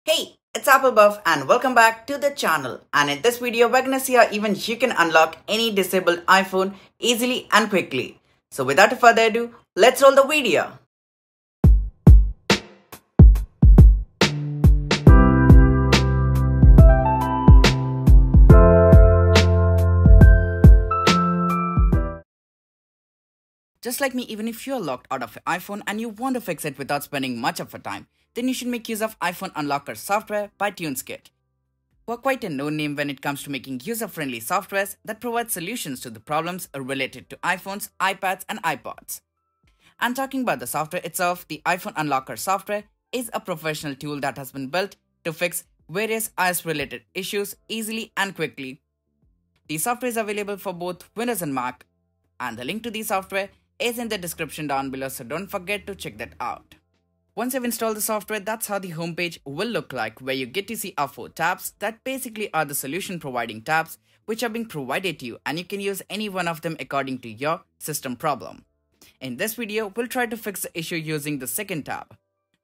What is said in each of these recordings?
Hey, it's Apple Buff and welcome back to the channel. And in this video, we're gonna see how even you can unlock any disabled iPhone easily and quickly. So without further ado, let's roll the video. Just like me, even if you're locked out of your iPhone and you want to fix it without spending much of your time, then you should make use of iPhone Unlocker software by TuneSkit. We're quite a known name when it comes to making user-friendly softwares that provide solutions to the problems related to iPhones, iPads, and iPods. And talking about the software itself, the iPhone Unlocker software is a professional tool that has been built to fix various iOS-related issues easily and quickly. The software is available for both Windows and Mac, and the link to the software is in the description down below, so don't forget to check that out. Once you've installed the software, that's how the homepage will look like, where you get to see our 4 tabs that basically are the solution providing tabs which are being provided to you, and you can use any one of them according to your system problem. In this video, we'll try to fix the issue using the second tab.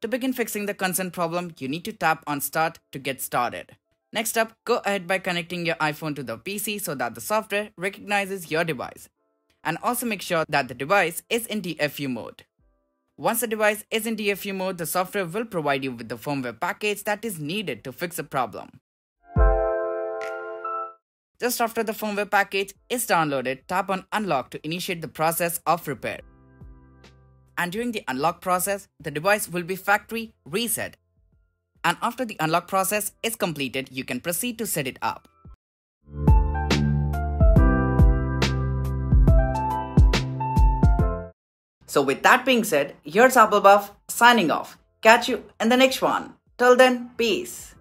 To begin fixing the concerned problem, you need to tap on Start to get started. Next up, go ahead by connecting your iPhone to the PC so that the software recognizes your device. And also make sure that the device is in DFU mode. Once the device is in DFU mode, the software will provide you with the firmware package that is needed to fix the problem. Just after the firmware package is downloaded, tap on Unlock to initiate the process of repair. And during the unlock process, the device will be factory reset. And after the unlock process is completed, you can proceed to set it up. So with that being said, here's Apple Buff signing off. Catch you in the next one. Till then, peace.